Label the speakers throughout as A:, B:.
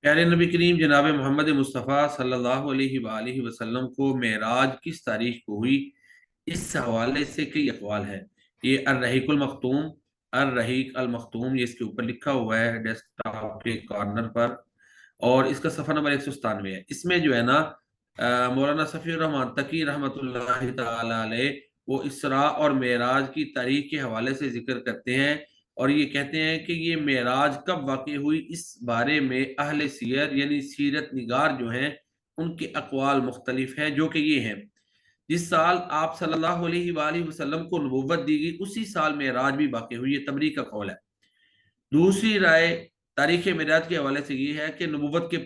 A: प्यारे नबी करीम जनाब मोहम्मद मुस्तफ़ा सल्लल्लाहु अलैहि वआलिहि वसल्लम को मेराज किस तारीख को हुई, इस हवाले से कई अक़वाल हैं। ये अर्रहीकुल मखतूम, अर्रहीक अल मखतूम, ये इसके ऊपर लिखा हुआ है डेस्कटॉप के कॉर्नर पर, और इसका सफ़ा नंबर 197 है। इसमें जो है ना, मौलाना सफ़ी रहमान तकी रहमतुल्लाहि ताला अलैह वो इसरा और मेराज की तारीख के हवाले से जिक्र करते हैं, और ये कहते हैं कि ये मेराज कब वाक़ई हुई, इस बारे में अहले सीयर यानी सीरत निगार जो हैं उनके अक़वाल मुख्तलिफ हैं, जो कि ये हैं। जिस साल आप सल्लल्लाहु अलैहि वसल्लम को नबूवत दी गई उसी साल मेराज भी वाक़ई हुई, ये तबरी का कौल है। दूसरी राय तारीख मेराज के हवाले से ये है कि नबूवत के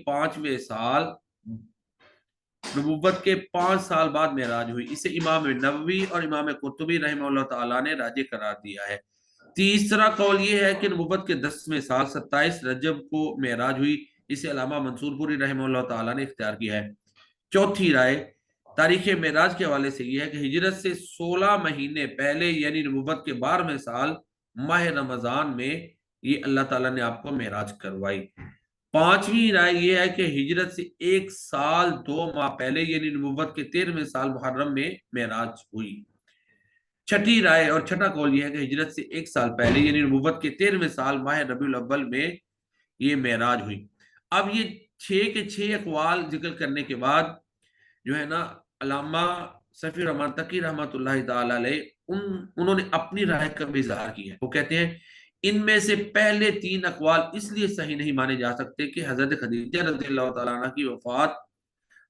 A: 5 साल बाद मेराज हुई। इसे इमाम नववी और इमाम कुर्तुबी रहमतुल्लाह ताला ने राजे करार दिया है। तीसरा कौल ये है कि नबूवत के 10वें साल 27 रजब को मेराज हुई। इसे अल्लामा मंसूरपुरी रहमतुल्लाह ताला ने इख्तियार किया है। चौथी राय तारीख मेराज के हवाले से यह है कि हिजरत से 16 महीने पहले यानी नबूवत के 12वें साल माह रमजान में ये अल्लाह ताला ने आपको मेराज करवाई। पांचवी राय यह है कि हिजरत से 1 साल 2 माह पहले यानी नबूवत के 13वें साल मुहर्रम में मेराज हुई। छठी राय और छठा कौल यह है कि हिजरत से 1 साल पहले यानी नबूवत के 13वें साल माह रबीउल अव्वल में ये मेराज हुई। अब ये 6 के 6 अकवाल जिक्र करने के बाद जो है ना, अल्लामा सफी रहमान तकी रहमतुल्लाहि ताला अलैह उन्होंने अपनी राय का भी इजहार किया है। वो कहते हैं इनमें से पहले 3 अकवाल इसलिए सही नहीं माने जा सकते कि हजरत खदीजा रज़ियल्लाहु ताला अन्हा की वफात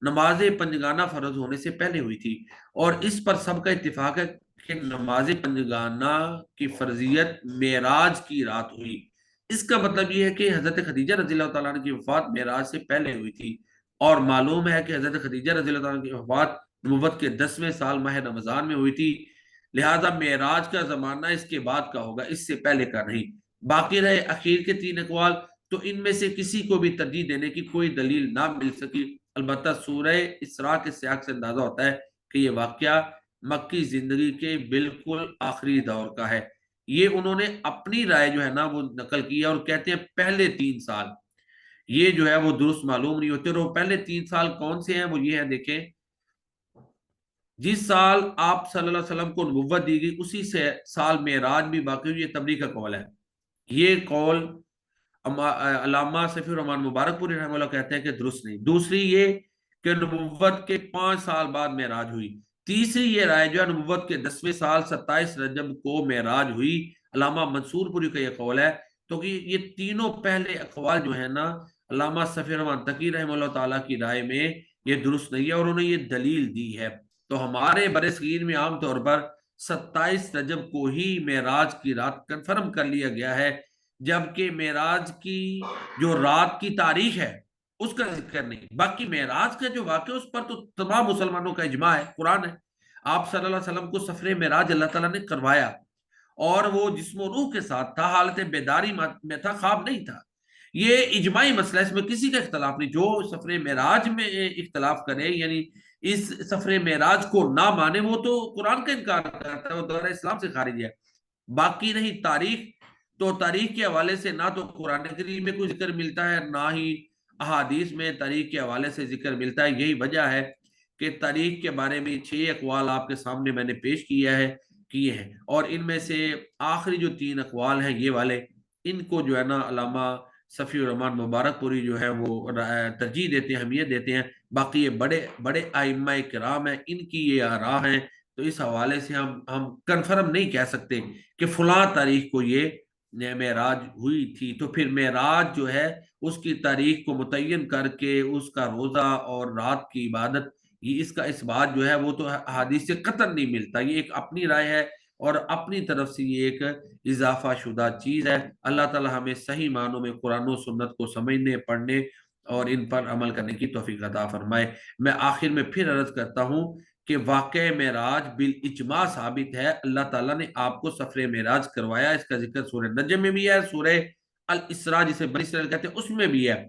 A: नमाज पंजगाना फर्ज होने से पहले हुई थी, और इस पर सबका इत्तिफाक है कि नमाज पंजगाना की फर्जियत मेराज की रात हुई। इसका मतलब यह है कि हजरत खदीजा रज़ियल्लाहु ताला अन्हा की वफात मेराज से पहले हुई थी, और मालूम है कि हजरत खदीजा रज़ियल्लाहु ताला अन्हा की वफात नबुव्वत के 10वें साल माह रमजान में हुई थी। लिहाजा मेराज का जमाना इसके बाद का होगा, इससे पहले का नहीं। बाकी रहे आखिर के 3 अकवाल, तो इनमें से किसी को भी तरजीह देने की कोई दलील ना मिल सकी। अलबत्ता सूरह इसरा के सियाक से अंदाजा होता है कि यह वाकया मक्की जिंदगी के बिल्कुल आखिरी दौर का है। ये उन्होंने अपनी राय जो है ना वो नकल की है, और कहते हैं पहले 3 साल ये जो है वो दुरुस्त मालूम नहीं होते। और वो पहले 3 साल कौन से हैं, वो ये है, देखें, जिस साल आप सल्लल्लाहु अलैहि वसल्लम को नबुव्वत दी गई उसी से साल मेराज भी बाकी हुई। ये तबरी का कौल है। ये कौल अल्लामा सफी रहमान मुबारकपुरी रहमतुल्लाह कहते हैं कि दुरुस्त नहीं। दूसरी ये कि नबुव्वत के 5 साल बाद मेराज हुई। तीसरी ये राय जो है नबुव्वत के 10वें साल 27 रजब को मेराज हुई। अल्लामा मंसूरपुरी का ये कौल है। तो कि ये तीनों पहले अकवाल जो है ना, अल्लामा सफी रहमान तकी रहमतुल्लाह ताला की राय में ये दुरुस्त नहीं है, और उन्होंने ये दलील दी है। तो हमारे बरसगीर में आमतौर पर 27 रजब को ही मेराज की रात कंफर्म कर लिया गया है, जबकि मेराज की जो रात की तारीख है उसका जिक्र नहीं। बाकी मेराज का जो वाक़या उस पर तो तमाम मुसलमानों का इजमा है, कुरान है। आप सल्लल्लाहु अलैहि वसल्लम को सफरे मेराज अल्लाह ताला ने करवाया, और वो जिस्म रूह के साथ था, हालत बेदारी में था, ख्वाब नहीं था। ये इजमाई मसला, इसमें किसी का इख्तलाफ नहीं। जो सफरे मेराज में इख्तलाफ करे यानी इस सफरे मेराज को ना माने, वो तो कुरान का इनकार करता है, वो दौरा इस्लाम से खारिज है। बाकी रही तारीख, तो तारीख के हवाले से ना तो कुरान करीम में कोई जिक्र मिलता है, ना ही अहादीस में तारीख के हवाले से जिक्र मिलता है। यही वजह है कि तारीख के बारे में 6 अकवाल आपके सामने मैंने पेश किए हैं, और इनमें से आखिरी जो 3 अकवाल हैं ये वाले, इनको जो है ना अल्लामा सफ़ी रहमान मुबारकपुरी जो है वो तरजीह देते हैं, अहमियत देते हैं। बाकी ये बड़े बड़े आइम्मा किराम हैं, इनकी ये आरा हैं। तो इस हवाले से हम कंफर्म नहीं कह सकते कि फलां तारीख को ये मेराज हुई थी। तो फिर मेराज जो है उसकी तारीख को मुतय्यन करके उसका रोजा और रात की इबादत, ये इसका इस बात जो है वो तो हदीस से कतई नहीं मिलता। ये एक अपनी राय है, और अपनी तरफ से ये एक इजाफा शुदा चीज है। अल्लाह ताला हमें सही मानों में कुरान और सुन्नत को समझने, पढ़ने और इन पर अमल करने की तौफीक अता फरमाए। मैं आखिर में फिर अर्ज करता हूँ कि वाक़या मेराज बिल इजमा साबित है। अल्लाह ताला ने आपको सफरे मेराज करवाया। इसका जिक्र सूरह नजम में भी है, सूरह अल इसरा जिसे बनी इसराइल कहते हैं उसमें भी है।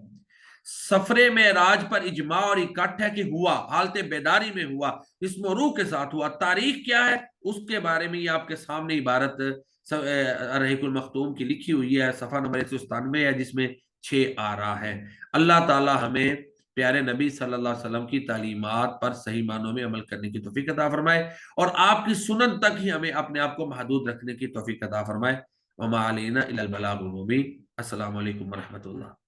A: सफरे मेराज पर इजमा और इकट्ठ है कि हुआ, हालत बेदारी में हुआ, इसमें रूह के साथ हुआ। तारीख क्या है उसके बारे में ये आपके सामने इबारत रहीकुल मखतूम की लिखी हुई है, सफा नंबर 197 है, जिसमें 6 آ رہا ہے۔ اللہ تعالی ہمیں پیارے نبی صلی اللہ علیہ وسلم کی تعلیمات پر صحیح معنوں میں عمل کرنے کی توفیق عطا فرمائے، اور آپ کی سنن تک ہی ہمیں اپنے آپ کو محدود رکھنے کی توفیق عطا فرمائے۔ وما علینا الا البلاغ المبین۔ السلام علیکم ورحمۃ اللہ۔